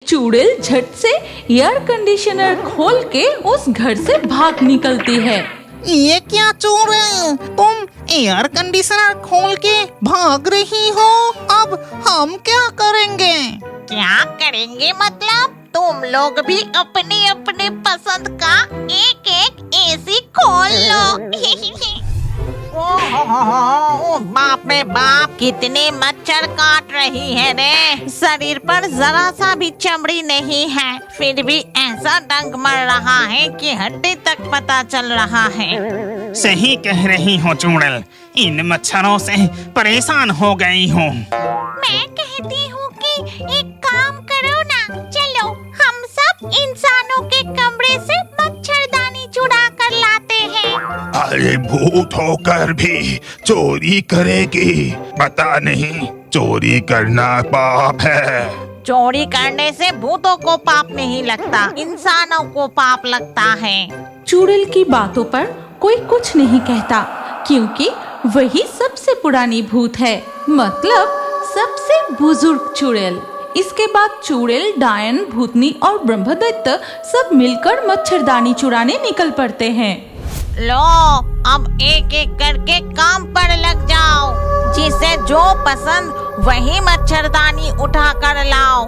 चुड़ैल झट से एयर कंडीशनर खोल के उस घर से भाग निकलती है। ये क्या चोर, तुम एयर कंडीशनर खोल के भाग रही हो? अब हम क्या करेंगे? क्या करेंगे मतलब? तुम लोग भी अपने अपने पसंद का एक एक एसी खोल लो। ओह बाप रे बाप, कितने मच्छर काट रही है रे। शरीर पर जरा सा भी चमड़ी नहीं है, फिर भी ऐसा डंक मर रहा है कि हड्डी तक पता चल रहा है। सही कह रही हो चुड़ैल, इन मच्छरों से परेशान हो गई हूँ। मैं कहती हूँ कि एक काम करो ना, चलो हम सब इंसानों के कमरे से मच्छरदानी चुरा कर लाते हैं। अरे भूत होकर भी चोरी करेगी? पता नहीं चोरी करना पाप है। चोरी करने से भूतों को पाप नहीं लगता, इंसानों को पाप लगता है। चुड़ैल की बातों पर कोई कुछ नहीं कहता, क्योंकि वही सबसे पुरानी भूत है, मतलब सबसे बुजुर्ग चुड़ैल। इसके बाद चुड़ैल, डायन, भूतनी और ब्रह्मदैत्य सब मिलकर मच्छरदानी चुराने निकल पड़ते हैं। लो, अब एक एक करके काम पर लग जाओ। जिसे जो पसंद वही मच्छरदानी उठा कर लाओ।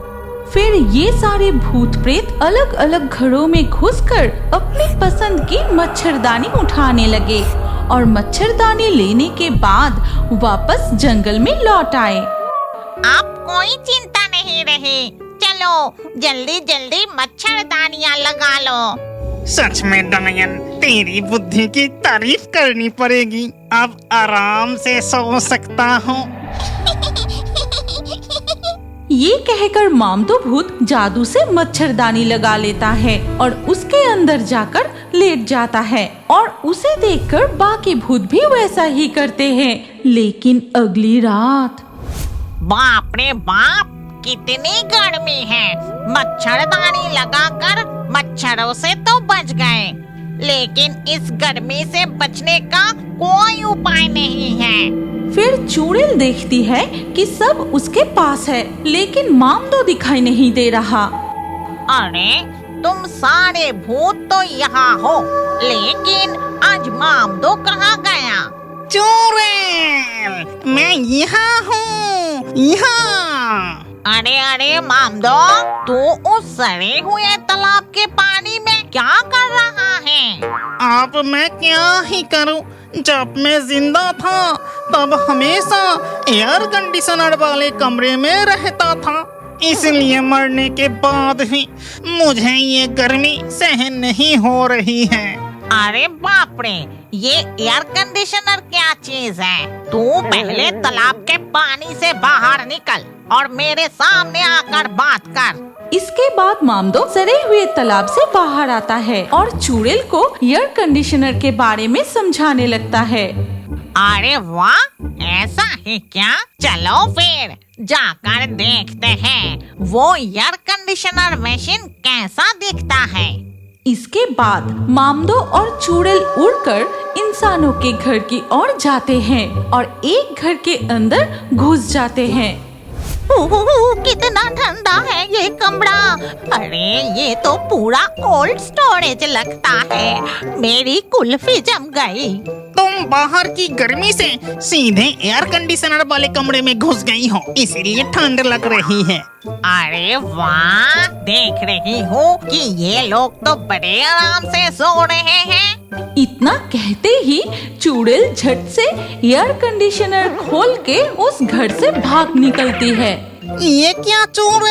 फिर ये सारे भूत प्रेत अलग अलग घरों में घुसकर अपनी पसंद की मच्छरदानी उठाने लगे और मच्छरदानी लेने के बाद वापस जंगल में लौट आए। आप कोई चिंता नहीं रही, चलो जल्दी जल्दी मच्छरदानियाँ लगा लो। सच में डायन, तेरी बुद्धि की तारीफ करनी पड़ेगी। अब आराम से सो सकता हूँ। ये कहकर मामदो भूत जादू से मच्छरदानी लगा लेता है और उसके अंदर जाकर लेट जाता है और उसे देखकर बाकी भूत भी वैसा ही करते हैं। लेकिन अगली रात, बाप रे बाप, कितनी गर्मी है। मच्छरदानी लगाकर मच्छरों से तो बच गए, लेकिन इस गर्मी से बचने का कोई उपाय नहीं है। फिर चुड़ैल देखती है कि सब उसके पास है, लेकिन मामदो दिखाई नहीं दे रहा। अरे तुम सारे भूत तो यहाँ हो, लेकिन आज मामदो कहाँ गया? चुड़ैल, मैं यहाँ हूँ, यहाँ। अरे अरे मामदो, तू उस सड़े हुए तालाब के पानी में क्या कर रहा है? अब मैं क्या ही करूँ? जब मैं जिंदा था तब हमेशा एयर कंडीशनर वाले कमरे में रहता था, इसलिए मरने के बाद भी मुझे ये गर्मी सहन नहीं हो रही है। अरे बाप रे, ये एयर कंडीशनर क्या चीज है? तू पहले तालाब के पानी से बाहर निकल और मेरे सामने आकर बात कर। इसके बाद मामदो सड़े हुए तालाब से बाहर आता है और चुड़ैल को एयर कंडीशनर के बारे में समझाने लगता है। अरे वाह, ऐसा है क्या? चलो फिर जाकर देखते हैं वो एयर कंडीशनर मशीन कैसा दिखता है। इसके बाद मामदो और चुड़ैल उड़कर इंसानों के घर की ओर जाते हैं और एक घर के अंदर घुस जाते हैं। कितना ठंडा है ये कमरा। अरे ये तो पूरा कोल्ड स्टोरेज लगता है। मेरी कुल्फी जम गई। तुम बाहर की गर्मी से सीधे एयर कंडीशनर वाले कमरे में घुस गई हो, इसीलिए ठंड लग रही है। अरे वाह, देख रही हूँ कि ये लोग तो बड़े आराम से सो रहे हैं। इतना कहते ही चुड़ैल झट से एयर कंडीशनर खोल के उस घर से भाग निकलती है। ये क्या चोर,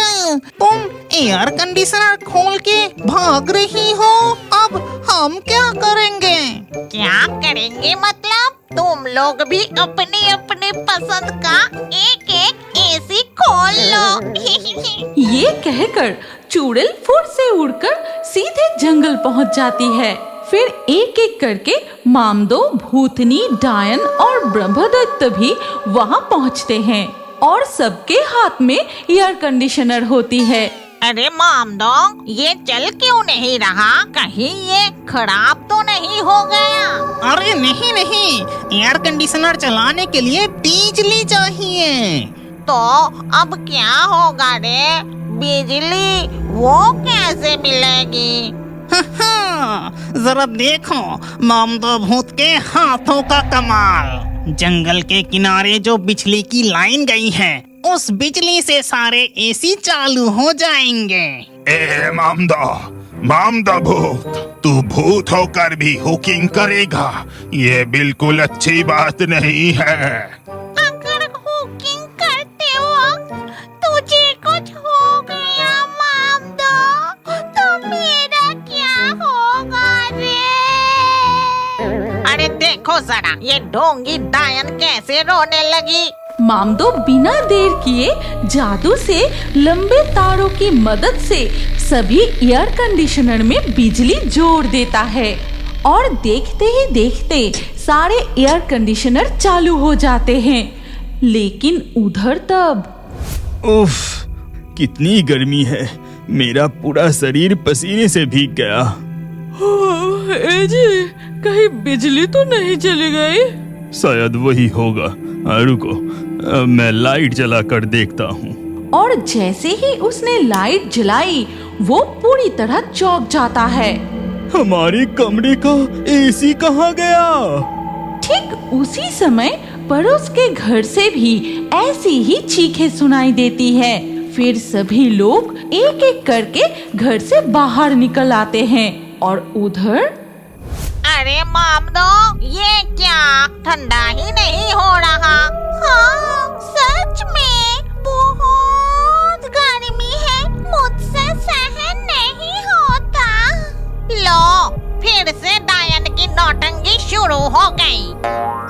तुम एयर कंडीशनर खोल के भाग रही हो? अब हम क्या करेंगे? क्या करेंगे मतलब? तुम लोग भी अपने अपने पसंद का एक एक एसी खोल लो। ये कहकर चुड़ैल फुर से उड़कर सीधे जंगल पहुंच जाती है। फिर एक एक करके मामदो, भूतनी, डायन और ब्रह्मदैत्य भी वहां पहुंचते हैं और सबके हाथ में एयर कंडीशनर होती है। अरे मामदो, ये चल क्यों नहीं रहा? कहीं ये खराब तो नहीं हो गया? अरे नहीं नहीं, एयर कंडीशनर चलाने के लिए बिजली चाहिए। तो अब क्या होगा रे? बिजली वो कैसे मिलेगी? जरा देखो मामदो भूत के हाथों का कमाल। जंगल के किनारे जो बिजली की लाइन गई है, उस बिजली से सारे एसी चालू हो जाएंगे। ए मामदा भूत, तू भूत होकर भी हुकिंग करेगा? ये बिल्कुल अच्छी बात नहीं है। अगर हुकिंग करते वक्त तुझे कुछ हो गया मामदो, तो मेरा क्या होगा रे? अरे देखो जरा ये ढोंगी डायन कैसे रोने लगी। मामदो बिना देर किए जादू से लंबे तारों की मदद से सभी एयर कंडीशनर में बिजली जोड़ देता है और देखते ही देखते सारे एयर कंडीशनर चालू हो जाते हैं। लेकिन उधर तब उफ, कितनी गर्मी है, मेरा पूरा शरीर पसीने से भीग गया। जी, कहीं बिजली तो नहीं चली गई? शायद वही होगा। रुको, मैं लाइट जला कर देखता हूँ। और जैसे ही उसने लाइट जलाई, वो पूरी तरह चौंक जाता है। हमारे कमरे का एसी कहाँ गया? ठीक उसी समय पड़ोस के घर से भी ऐसी ही चीखें सुनाई देती है। फिर सभी लोग एक एक करके घर से बाहर निकल आते हैं और उधर अरे मामदो, ये क्या ठंडा ही नहीं हो रहा? हाँ, सच में बहुत गर्मी है, मुझसे सहन नहीं होता। लो, फिर से डायन की नौटंकी शुरू हो गई।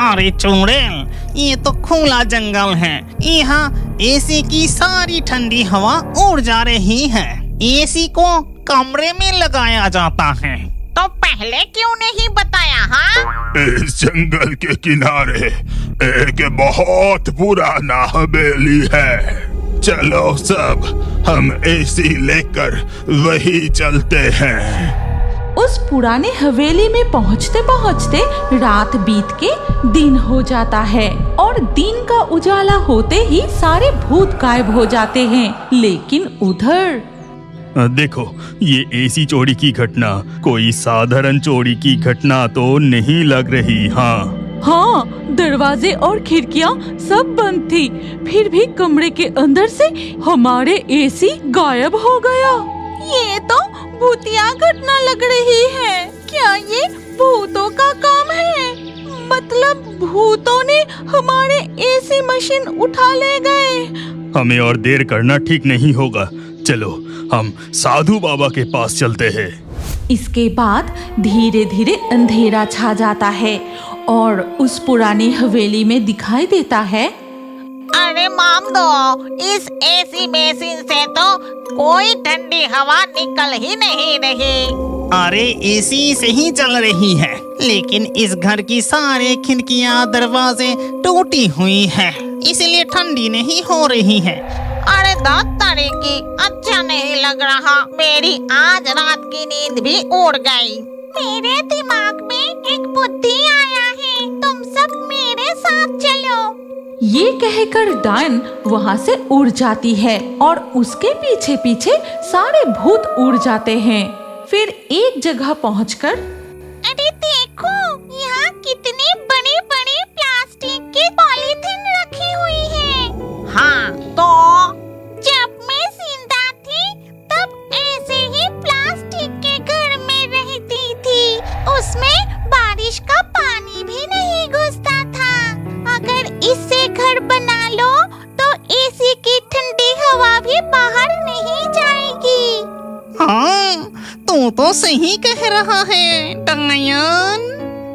अरे चुड़ैल, ये तो खुला जंगल है, यहाँ एसी की सारी ठंडी हवा उड़ जा रही है। एसी को कमरे में लगाया जाता है। तो पहले क्यों नहीं बताया? हाँ, इस जंगल के किनारे एक बहुत पुराना हवेली है। चलो सब हम एसी लेकर वही चलते हैं। उस पुराने हवेली में पहुँचते पहुँचते रात बीत के दिन हो जाता है और दिन का उजाला होते ही सारे भूत गायब हो जाते हैं। लेकिन उधर देखो, ये एसी चोरी की घटना कोई साधारण चोरी की घटना तो नहीं लग रही। हाँ, दरवाजे और खिड़कियाँ सब बंद थी, फिर भी कमरे के अंदर से हमारे एसी गायब हो गया। ये तो भूतिया घटना लग रही है। क्या ये भूतों का काम है? मतलब भूतों ने हमारे एसी मशीन उठा ले गए। हमें और देर करना ठीक नहीं होगा। चलो हम साधु बाबा के पास चलते हैं। इसके बाद धीरे धीरे अंधेरा छा जाता है और उस पुरानी हवेली में दिखाई देता है। अरे मामदो, इस एसी मशीन से तो कोई ठंडी हवा निकल ही नहीं रही। अरे एसी से ही चल रही है, लेकिन इस घर की सारे खिड़कियां दरवाजे टूटी हुई हैं, इसलिए ठंडी नहीं हो रही है। अरे दांत की अच्छा नहीं लग रहा। मेरी आज रात की नींद भी उड़ गई। मेरे दिमाग में एक बुद्धि आया है, तुम सब मेरे साथ चलो। ये कहकर डायन वहाँ से उड़ जाती है और उसके पीछे पीछे सारे भूत उड़ जाते हैं। फिर एक जगह पहुंचकर अरे देखो, यहाँ कितनी बड़ी बड़ी प्लास्टिक की पॉलीथीन रखी हुई है। हाँ, तो जब मैं जिंदा थी तब ऐसे ही प्लास्टिक के घर में रहती थी। उसमें बारिश का पानी भी नहीं घुसता था। अगर इससे घर बना लो तो एसी की ठंडी हवा भी बाहर नहीं जाएगी। हाँ, तू तो सही कह रहा है डायन,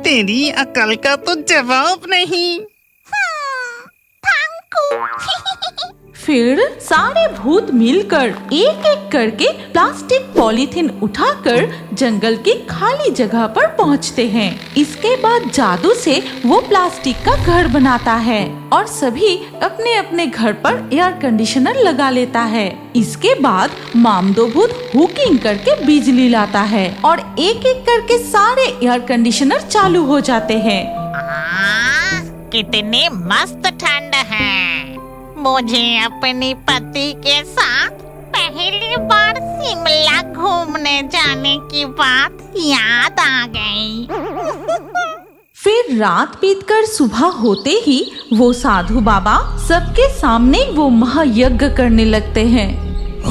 तेरी अकल का तो जवाब नहीं। फिर सारे भूत मिलकर एक एक करके प्लास्टिक पॉलीथीन उठाकर जंगल की खाली जगह पर पहुंचते हैं। इसके बाद जादू से वो प्लास्टिक का घर बनाता है और सभी अपने अपने घर पर एयर कंडीशनर लगा लेता है। इसके बाद मामदो भूत हुकिंग करके बिजली लाता है और एक एक करके सारे एयर कंडीशनर चालू हो जाते हैं। कितनी मस्त ठंड है। मुझे अपनी पति के साथ पहले पहली बार शिमला घूमने जाने की बात याद आ गई। फिर रात बीतकर सुबह होते ही वो साधु बाबा सबके सामने वो महायज्ञ करने लगते हैं।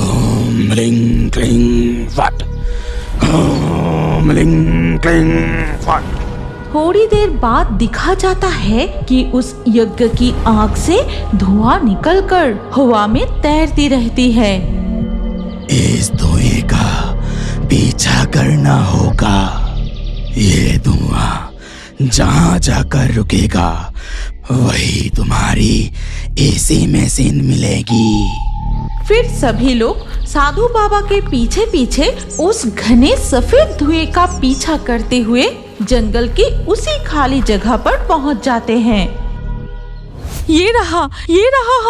ओम लिंग क्लिंग फट, ओम लिंग क्लिंग फट। थोड़ी देर बाद दिखा जाता है कि उस यज्ञ की आग से धुआं निकलकर हवा में तैरती रहती है। इस धुएं का पीछा करना होगा। ये धुआं जहाँ जाकर रुकेगा वही तुम्हारी एसी मशीन मिलेगी। फिर सभी लोग साधु बाबा के पीछे पीछे उस घने सफेद धुएं का पीछा करते हुए जंगल की उसी खाली जगह पर पहुंच जाते हैं। ये रहा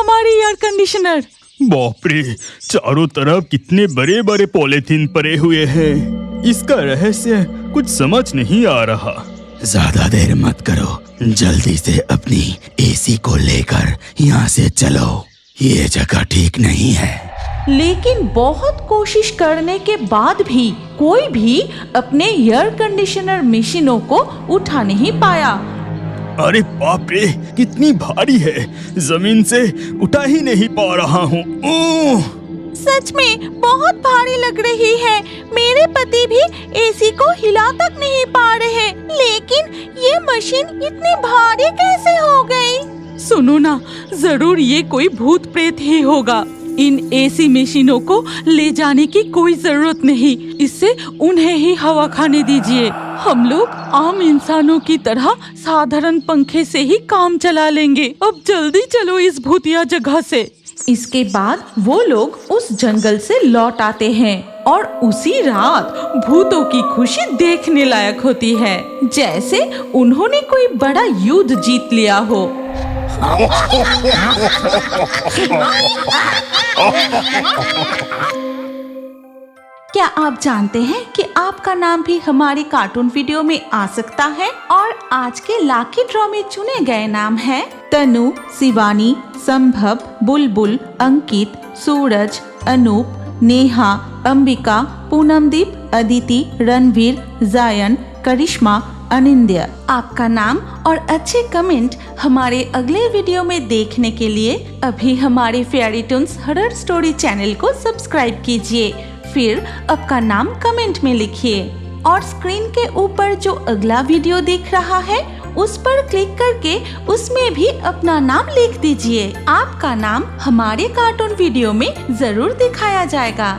हमारी एयर कंडीशनर। बाप रे, चारों तरफ कितने बड़े बड़े पॉलीथीन पड़े हुए हैं। इसका रहस्य कुछ समझ नहीं आ रहा। ज्यादा देर मत करो, जल्दी से अपनी एसी को लेकर यहाँ से चलो। ये जगह ठीक नहीं है। लेकिन बहुत कोशिश करने के बाद भी कोई भी अपने एयर कंडीशनर मशीनों को उठा नहीं पाया। अरे बाप रे, कितनी भारी है, जमीन से उठा ही नहीं पा रहा हूँ। सच में बहुत भारी लग रही है। मेरे पति भी एसी को हिला तक नहीं पा रहे, लेकिन ये मशीन इतनी भारी कैसे हो गई? सुनो ना, जरूर ये कोई भूत प्रेत ही होगा। इन एसी मशीनों को ले जाने की कोई जरूरत नहीं, इससे उन्हें ही हवा खाने दीजिए। हम लोग आम इंसानों की तरह साधारण पंखे से ही काम चला लेंगे। अब जल्दी चलो इस भूतिया जगह से। इसके बाद वो लोग उस जंगल से लौट आते हैं और उसी रात भूतों की खुशी देखने लायक होती है, जैसे उन्होंने कोई बड़ा युद्ध जीत लिया हो। क्या आप जानते हैं कि आपका नाम भी हमारी कार्टून वीडियो में आ सकता है? और आज के लाकी ड्रॉ में चुने गए नाम हैं तनु, शिवानी, संभव, बुलबुल, अंकित, सूरज, अनूप, नेहा, अंबिका, पूनमदीप, अदिति, रणवीर, जायन, करिश्मा, अनिंद्य। आपका नाम और अच्छे कमेंट हमारे अगले वीडियो में देखने के लिए अभी हमारे fairy Toons horror story channel को सब्सक्राइब कीजिए। फिर आपका नाम कमेंट में लिखिए और स्क्रीन के ऊपर जो अगला वीडियो दिख रहा है उस पर क्लिक करके उसमें भी अपना नाम लिख दीजिए। आपका नाम हमारे कार्टून वीडियो में जरूर दिखाया जाएगा।